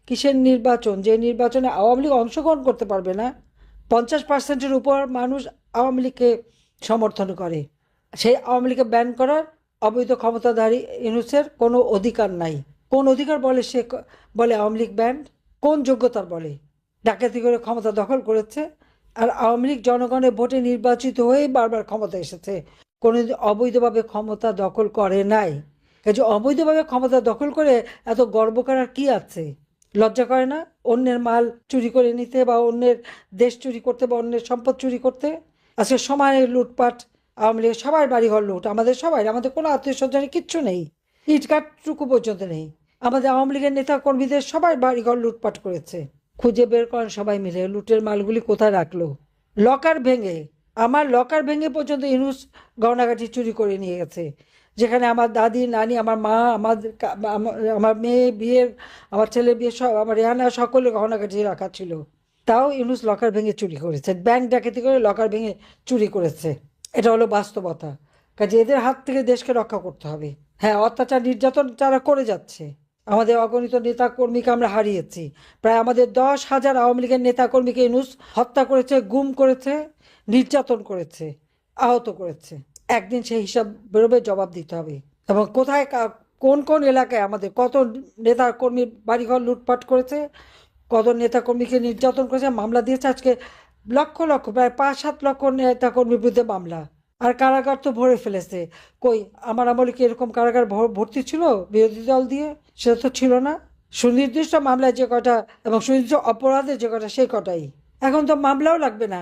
কিসের নির্বাচন, যে নির্বাচনে আওয়ামী লীগ অংশগ্রহণ করতে পারবে না? 50%-এর উপর মানুষ আওয়ামী লীগকে সমর্থন করে। সেই আওয়ামী লীগকে ব্যান করার অবৈধ ক্ষমতাধারী ইউনূসের কোনো অধিকার নাই। কোন অধিকার বলে সে বলে আওয়ামী লীগ ব্যান্ড? কোন যোগ্যতার বলে? ডাকাতি করে ক্ষমতা দখল করেছে। আর আওয়ামী লীগ জনগণের ভোটে নির্বাচিত হয়েই বারবার ক্ষমতা এসেছে, কোনোদিন অবৈধভাবে ক্ষমতা দখল করে নাই। কাজে অবৈধভাবে ক্ষমতা দখল করে এত গর্ব করার কি আছে? লজ্জা করে না অন্যের মাল চুরি করে নিতে, বা অন্যের দেশ চুরি করতে, বা অন্যের সম্পদ চুরি করতে? আজকে সময় লুটপাট, আওয়ামী লীগের সবার বাড়িঘর লুট, আমাদের সবাই, আমাদের কোনো আত্মীয় স্বজনের কিচ্ছু নেই, ইটকাটটুকু পর্যন্ত নেই। আমাদের আওয়ামী লীগের নেতা কর্মীদের সবাই বাড়িঘর লুটপাট করেছে। খুঁজে বের করেন সবাই মিলে লুটের মালগুলি কোথায় রাখলো। লকার ভেঙে, আমার লকার ভেঙে পর্যন্ত ইউনূস গহনাগাটি চুরি করে নিয়ে গেছে। যেখানে আমার দাদি, নানি, আমার মা, আমার মেয়ে বিয়ের, আমার ছেলে বিয়ে, সব, আমার রেহানা, সকলের গহনাগাটি রাখা ছিল। তাও ইউনূস লকার ভেঙে চুরি করেছে, ব্যাংক ডাকাতি করে লকার ভেঙে চুরি করেছে। এটা হলো বাস্তবতা। কাজে এদের হাত থেকে দেশকে রক্ষা করতে হবে। হ্যাঁ, অত্যাচার নির্যাতন যারা করে যাচ্ছে, আমাদের অগণিত নেতা কর্মীকে আমরা হারিয়েছি। প্রায় আমাদের 10,000 আওয়ামী লীগের নেতা কর্মীকে ইউনূস হত্যা করেছে, গুম করেছে, নির্যাতন করেছে, আহত করেছে। একদিন সেই হিসাব বেরোবে, জবাব দিতে হবে। এবং কোথায়, কোন কোন এলাকায় আমাদের কত নেতা কর্মী বাড়িঘর লুটপাট করেছে, কত নেতা কর্মীকে নির্যাতন করেছে, মামলা দিয়েছে। আজকে লক্ষ লক্ষ, প্রায় 5-7 লক্ষ নেতা কর্মীর বিরুদ্ধে মামলা। আর কারাগার তো ভরে ফেলেছে। কই, আমার আমলে কি এরকম কারাগার ভর্তি ছিল বিরোধী দল দিয়ে? সেটা তো ছিল না। সুনির্দিষ্ট মামলায় যে কটা এবং সুনির্দিষ্ট অপরাধে যে কটা, সেই কটাই। এখন তো মামলাও লাগবে না,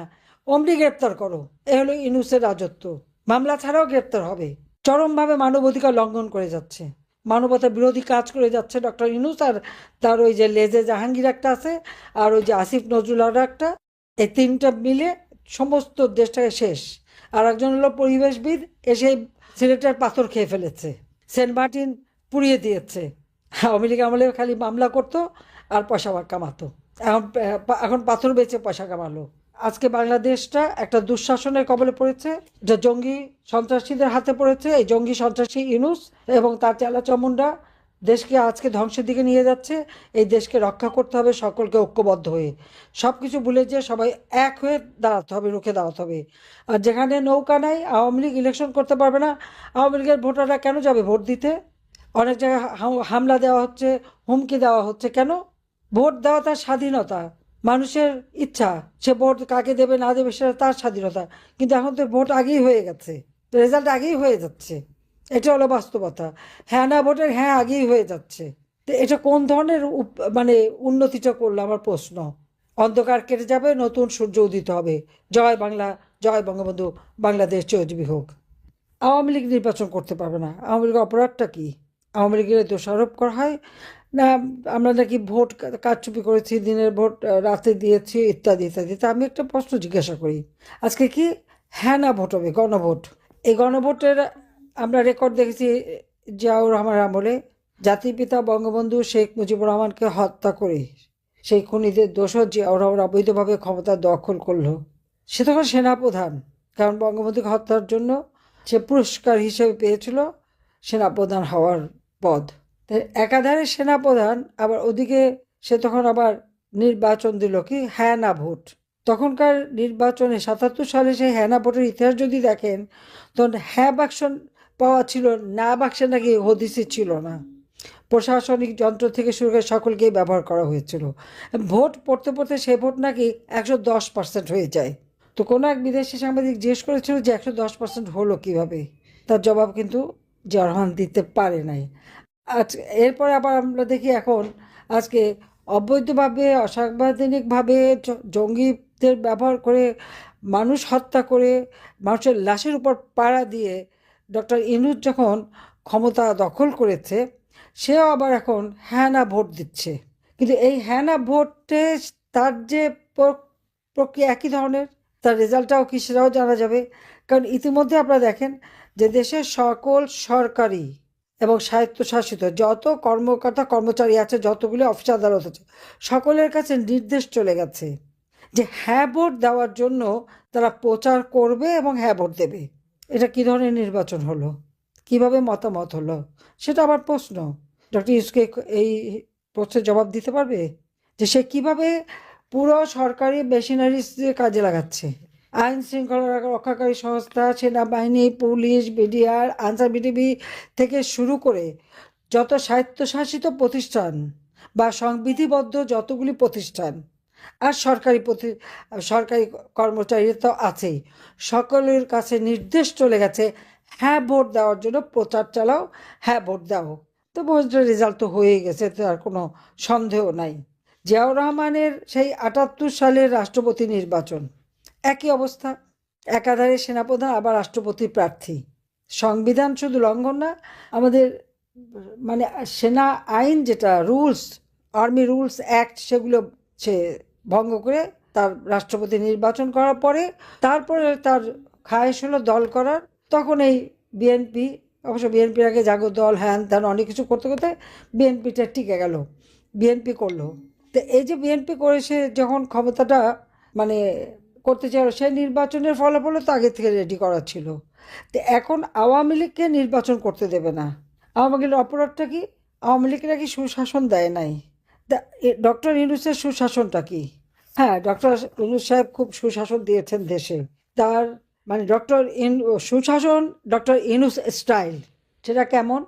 অমনি গ্রেপ্তার করো। এ হলো ইউনূসের রাজত্ব। মামলা ছাড়াও গ্রেপ্তার হবে। চরমভাবে মানবাধিকার লঙ্ঘন করে যাচ্ছে, মানবতা বিরোধী কাজ করে যাচ্ছে ডক্টর ইউনূস। আর তার ওই যে লেজে জাহাঙ্গীর একটা আছে, আর ওই যে আসিফ নজরুল একটা, এই তিনটা মিলে সমস্ত দেশটাকে শেষ। আর একজন হলো পরিবেশবিদ, এসে সিলেটের পাথর খেয়ে ফেলেছে, সেন্ট মার্টিন পুড়িয়ে দিয়েছে। আওয়ামী লীগ আমলে খালি মামলা করতো আর পয়সা কামাতো। এখন এখন পাথর বেচে পয়সা কামালো। আজকে বাংলাদেশটা একটা দুঃশাসনের কবলে পড়েছে, যা জঙ্গি সন্ত্রাসীদের হাতে পড়েছে। এই জঙ্গি সন্ত্রাসী ইউনূস এবং তার চেলাচামুন্ডা দেশকে আজকে ধ্বংসের দিকে নিয়ে যাচ্ছে। এই দেশকে রক্ষা করতে হবে সকলকে ঐক্যবদ্ধ হয়ে। সব কিছু ভুলে যে সবাই এক হয়ে দাঁড়াতে হবে, রুখে দাঁড়াতে হবে। আর যেখানে নৌকা নাই, আওয়ামী লীগ ইলেকশন করতে পারবে না। আওয়ামী লীগের ভোটাররা কেন যাবে ভোট দিতে? অনেক জায়গায় হামলা দেওয়া হচ্ছে, হুমকি দেওয়া হচ্ছে। কেন? ভোট দেওয়া তার স্বাধীনতা, মানুষের ইচ্ছা। সে ভোট কাকে দেবে না দেবে সেটা তার স্বাধীনতা। কিন্তু এখন তো ভোট আগেই হয়ে গেছে, রেজাল্ট আগেই হয়ে যাচ্ছে। এটা হলো বাস্তবতা। হ্যাঁ না ভোটের হ্যাঁ আগেই হয়ে যাচ্ছে। তো এটা কোন ধরনের মানে উন্নতিটা করলো, আমার প্রশ্ন। অন্ধকার কেটে যাবে, নতুন সূর্য উদিত হবে। জয় বাংলা, জয় বঙ্গবন্ধু, বাংলাদেশ চিরজীবী হোক। আওয়ামী লীগ নির্বাচন করতে পারবে না। আওয়ামী লীগের অপরাধটা কি? আওয়ামী লীগের দোষারোপ করা হয় না আমরা নাকি ভোট কারচুপি করেছি, দিনের ভোট রাতে দিয়েছি, ইত্যাদি ইত্যাদি। তা আমি একটা প্রশ্ন জিজ্ঞাসা করি, আজকে কি হ্যাঁ না ভোট হবে, গণভোট? এই গণভোটের আমরা রেকর্ড দেখেছি জিয়াউর রহমান আমলে। জাতির পিতা বঙ্গবন্ধু শেখ মুজিবুর রহমানকে হত্যা করে সেই খুনিদের দোষর জিয়াউর রহমান অবৈধভাবে ক্ষমতা দখল করলো। সে তখন সেনাপ্রধান, কারণ বঙ্গবন্ধুকে হত্যার জন্য সে পুরস্কার হিসেবে পেয়েছিল সেনাপ্রধান হওয়ার পদ। তাই একাধারে সেনাপ্রধান, আবার ওদিকে সে তখন আবার নির্বাচন দিল কি হ্যাঁ না ভোট। তখনকার নির্বাচনে 77 সালে সেই হ্যাঁ না ভোটের ইতিহাস যদি দেখেন, তখন হ্যাঁ বাক্স পাওয়া ছিল, না বাক্সে নাকি হদিসই ছিল না। প্রশাসনিক যন্ত্র থেকে শুরু করে সকলকেই ব্যবহার করা হয়েছিল। ভোট পড়তে পড়তে সে ভোট নাকি 110% হয়ে যায়। তো কোনো এক বিদেশি সাংবাদিক জিজ্ঞেস করেছিল যে 110% হলো কিভাবে। তার জবাব কিন্তু জিয়া রহমান দিতে পারে নাই। আজ এরপরে আবার আমরা দেখি এখন আজকে অবৈধভাবে, অসাংবিধানিকভাবে জঙ্গিদের ব্যবহার করে, মানুষ হত্যা করে, মানুষের লাশের উপর পাড়া দিয়ে ডক্টর ইউনূস যখন ক্ষমতা দখল করেছে, সেও আবার এখন হ্যাঁ না ভোট দিচ্ছে। কিন্তু এই হ্যাঁ না ভোটে তার যে প্রক্রিয়া একই ধরনের, তার রেজাল্টটাও কি সেটাও জানা যাবে। কারণ ইতিমধ্যে আপনারা দেখেন যে দেশের সকল সরকারি এবং স্বায়ত্তশাসিত যত কর্মকর্তা কর্মচারী আছে, যতগুলি অফিস আদালত আছে, সকলের কাছে নির্দেশ চলে গেছে যে হ্যাঁ ভোট দেওয়ার জন্য তারা প্রচার করবে এবং হ্যাঁ ভোট দেবে। এটা কী ধরনের নির্বাচন হলো? কিভাবে মতামত হলো? সেটা আবার প্রশ্ন। ডক্টর ইউনূসকে এই প্রশ্নের জবাব দিতে পারবে যে সে কিভাবে পুরো সরকারি মেশিনারিজ কাজে লাগাচ্ছে? আইন শৃঙ্খলা রক্ষাকারী সংস্থা, সেনাবাহিনী, পুলিশ, বিডিআর, আনসার বিডিবি থেকে শুরু করে যত স্বায়ত্তশাসিত প্রতিষ্ঠান বা সংবিধিবদ্ধ যতগুলি প্রতিষ্ঠান আর সরকারি কর্মচারী তো আছেই, সকলের কাছে নির্দেশ চলে গেছে হ্যাঁ ভোট দেওয়ার জন্য প্রচার চালাও, হ্যাঁ ভোট দাও। তো ভোটের রেজাল্ট তো হয়ে গেছে, তার কোনো সন্দেহ নাই। জিয়াউর রহমানের সেই ৭৮ সালের রাষ্ট্রপতি নির্বাচন একই অবস্থা, একাধারে সেনাপ্রধান আবার রাষ্ট্রপতি প্রার্থী। সংবিধান শুধু লঙ্ঘন না, আমাদের মানে সেনা আইন যেটা রুলস, আর্মি রুলস অ্যাক্ট, সেগুলো সে ভঙ্গ করে তার রাষ্ট্রপতি নির্বাচন করার পরে তারপরে তার খায়েশ হলো দল করার। তখন এই বিএনপি, অবশ্য বিএনপির আগে জাগো দল, হ্যান ত্যান অনেক কিছু করতে করতে বিএনপিটা টিকে গেল, বিএনপি করলো। তো এই যে বিএনপি করে সে যখন ক্ষমতাটা মানে করতে চাইল, সেই নির্বাচনের ফলাফলও তো আগে থেকে রেডি করা ছিল। তো এখন আওয়ামী লীগকে নির্বাচন করতে দেবে না। আওয়ামী লীগের অপরাধটা কি? আওয়ামী লীগের কি সুশাসন দেয় নাই? ডক্টর ইউনূসের সুশাসনটা কি? হ্যাঁ, ডক্টর ইউনূস সাহেব খুব সুশাসন দিয়েছেন দেশে। তার মানে সুশাসন ডক্টর ইউনূস স্টাইল, সেটা কেমন?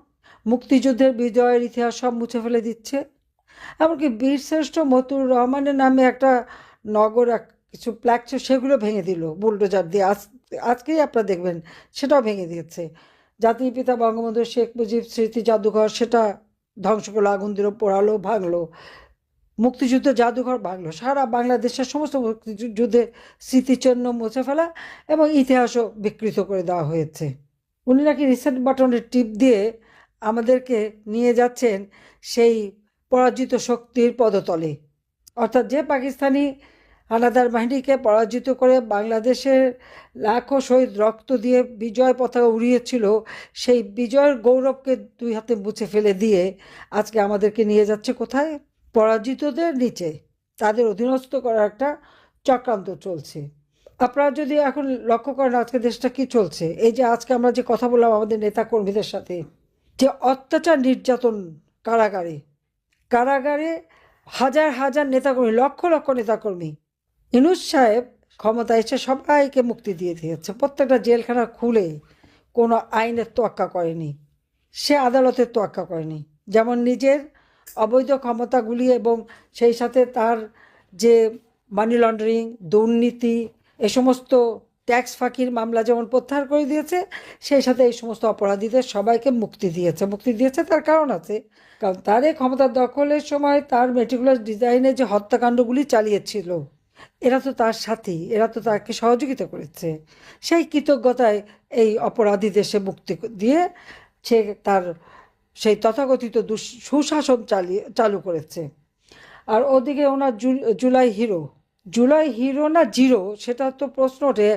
মুক্তিযুদ্ধের বিজয়ের ইতিহাস সব মুছে ফেলে দিচ্ছে। এমনকি বীরশ্রেষ্ঠ মতিউর রহমানের নামে একটা নগর কিছু প্ল্যাক ছিল, সেগুলো ভেঙে দিল বুলডোজার দিয়ে। আজকেই আপনারা দেখবেন সেটাও ভেঙে দিয়েছে। জাতির পিতা বঙ্গবন্ধু শেখ মুজিব স্মৃতি জাদুঘর, সেটা ধ্বংস করলো, আগুন দিল, পোড়ালো, ভাঙলো। মুক্তিযুদ্ধ জাদুঘর ভাঙলো, সারা বাংলাদেশের সমস্ত মুক্তিযুদ্ধের স্মৃতিচিহ্ন মুছে ফেলা এবং ইতিহাসও বিকৃত করে দেওয়া হয়েছে। উনি নাকি রিসেট বাটনের টিপ দিয়ে আমাদেরকে নিয়ে যাচ্ছেন সেই পরাজিত শক্তির পদতলে। অর্থাৎ যে পাকিস্তানি হানাদার বাহিনীকে পরাজিত করে বাংলাদেশের লাখো শহীদ রক্ত দিয়ে বিজয় পতাকা উড়িয়েছিল, সেই বিজয়ের গৌরবকে দুই হাতে মুছে ফেলে দিয়ে আজকে আমাদেরকে নিয়ে যাচ্ছে কোথায়? পরাজিতদের নিচে, তাদের অধীনস্থ করার একটা চক্রান্ত চলছে। আপনারা যদি এখন লক্ষ্য করেন আজকে দেশটা কি চলছে, এই যে আজকে আমরা যে কথা বললাম আমাদের নেতা কর্মীদের সাথে, যে অত্যাচার নির্যাতন, কারাগারে কারাগারে হাজার হাজার নেতাকর্মী, লক্ষ লক্ষ নেতাকর্মী, ইউনূস সাহেব ক্ষমতায় এসে সবাইকে মুক্তি দিয়ে দিয়েছে। প্রত্যেকটা জেলখানা খুলে কোনো আইনের তোয়াক্কা করেনি, সে আদালতের তোয়াক্কা করেনি। যেমন নিজের অবৈধ ক্ষমতাগুলি এবং সেই সাথে তার যে মানি লন্ডারিং, দুর্নীতি, এ সমস্ত ট্যাক্স ফাঁকির মামলা যেমন প্রত্যাহার করে দিয়েছে, সেই সাথে এই সমস্ত অপরাধীদের সবাইকে মুক্তি দিয়েছে। তার কারণ আছে, কারণ তার এই ক্ষমতার দখলের সময় তার মেটিকুলাস ডিজাইনে যে হত্যাকাণ্ডগুলি চালিয়েছিল, এরা তো তার সাথী, এরা তো তাকে সহযোগিতা করেছে। সেই কৃতজ্ঞতায় এই অপরাধীদের সে মুক্তি দিয়ে সে তার সেই তথাকথিত সুশাসন চালু করেছে। আর ওদিকে ওনার জুলাই হিরো না জিরো, সেটা তো প্রশ্ন ওঠে।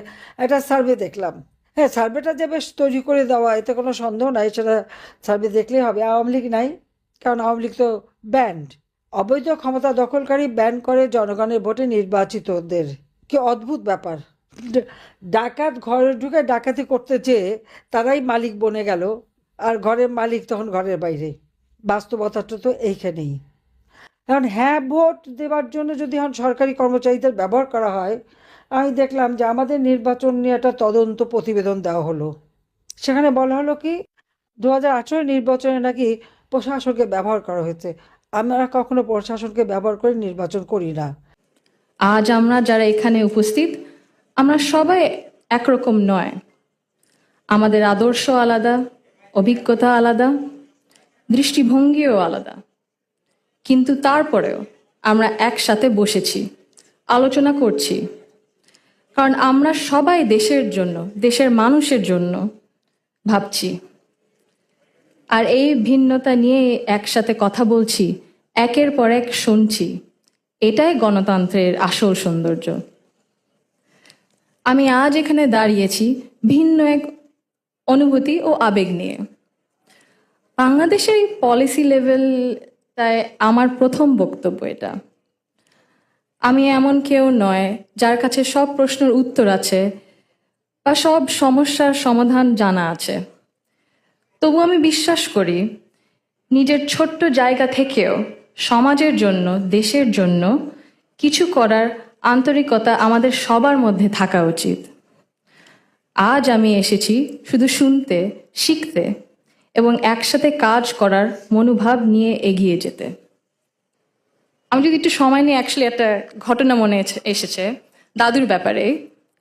একটা সার্ভে দেখলাম, হ্যাঁ সার্ভেটা যে বেশ তৈরি করে দেওয়া, এতে কোনো সন্দেহ নাই, সেটা সার্ভে দেখলেই হবে। আওয়ামী লীগ নাই, কারণ আওয়ামী লীগ তো ব্যান্ড। অবৈধ ক্ষমতা দখলকারী ব্যান করে জনগণের ভোটে নির্বাচিতদের। কি অদ্ভুত ব্যাপার! ডাকাত ঘরে ঢুকে ডাকাতি করতে চেয়ে তারাই মালিক বনে গেল, আর ঘরের মালিক তখন ঘরের বাইরে। বাস্তবতাটা তো এইখানেই। এখন হ্যাঁ ভোট দেওয়ার জন্য যদি এখন সরকারি কর্মচারীদের ব্যবহার করা হয়, আমি দেখলাম যে আমাদের নির্বাচন নিয়ে একটা তদন্ত প্রতিবেদন দেওয়া হলো। সেখানে বলা হলো কি 2018 নির্বাচনে নাকি প্রশাসনকে ব্যবহার করা হয়েছে। আমরা কখনো প্রশাসনকে ব্যবহার করে নির্বাচন করি না। আজ আমরা যারা এখানে উপস্থিত, আমরা সবাই একরকম নয়। আমাদের আদর্শ আলাদা, অভিজ্ঞতা আলাদা, দৃষ্টিভঙ্গিও আলাদা। কিন্তু তারপরেও আমরা একসাথে বসেছি, আলোচনা করছি, কারণ আমরা সবাই দেশের জন্য, দেশের মানুষের জন্য ভাবছি। আর এই ভিন্নতা নিয়ে একসাথে কথা বলছি, একের পর এক শুনছি। এটাই গণতন্ত্রের আসল সৌন্দর্য। আমি আজ এখানে দাঁড়িয়েছি ভিন্ন এক অনুভূতি ও আবেগ নিয়ে। বাংলাদেশের এই পলিসি লেভেলটায় আমার প্রথম বক্তব্য এটা। আমি এমন কেউ নয় যার কাছে সব প্রশ্নের উত্তর আছে বা সব সমস্যার সমাধান জানা আছে। তবু আমি বিশ্বাস করি নিজের ছোট্ট জায়গা থেকেও সমাজের জন্য, দেশের জন্য কিছু করার আন্তরিকতা আমাদের সবার মধ্যে থাকা উচিত। আজ আমি এসেছি শুধু শুনতে, শিখতে এবং একসাথে কাজ করার মনোভাব নিয়ে এগিয়ে যেতে। আমি যদি একটু সময় নিয়ে অ্যাকচুয়ালি একটা ঘটনা মনে এসেছে দাদুর ব্যাপারে,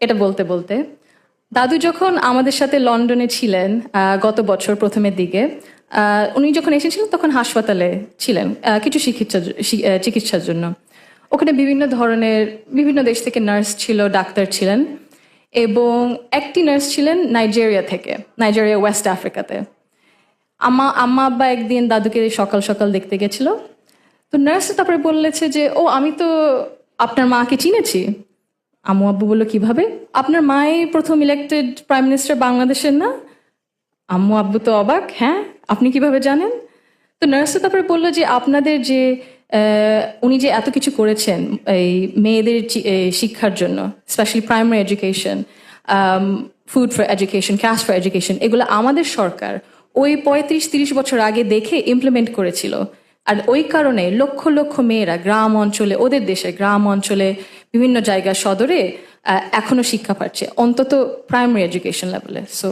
এটা বলতে বলতে। দাদু যখন আমাদের সাথে লন্ডনে ছিলেন গত বছর প্রথমের দিকে, উনি যখন এসেছিলেন তখন হাসপাতালে ছিলেন কিছু চিকিৎসার জন্য। ওখানে বিভিন্ন দেশ থেকে নার্স ছিল, ডাক্তার ছিলেন, এবং একটি নার্স ছিলেন নাইজেরিয়া ওয়েস্ট আফ্রিকাতে। আম্মা আব্বা একদিন দাদুকে সকাল সকাল দেখতে গেছিল। তো নার্স তারপরে বললেছে যে, ও আমি তো আপনার মাকে চিনেছি। আম্মু আব্বু বললো, কিভাবে? আপনার মাই প্রথম ইলেক্টেড প্রাইম মিনিস্টার বাংলাদেশের না? আম্মু আব্বু তো অবাক, হ্যাঁ আপনি কিভাবে জানেন? তো নার্স তারপরে বললো যে, আপনাদের যে উনি যে এত কিছু করেছেন এই মেয়েদের শিক্ষার জন্য, specially primary education, food for education, cash for education, এগুলো আমাদের সরকার ওই 35-30 বছর আগে দেখে ইমপ্লিমেন্ট করেছিল। আর ওই কারণে লক্ষ লক্ষ মেয়েরা গ্রাম অঞ্চলে, ওদের দেশে গ্রাম অঞ্চলে বিভিন্ন জায়গা সদরে এখনো শিক্ষা পাচ্ছে, অন্তত প্রাইমারি এডুকেশন লেভেলে। সো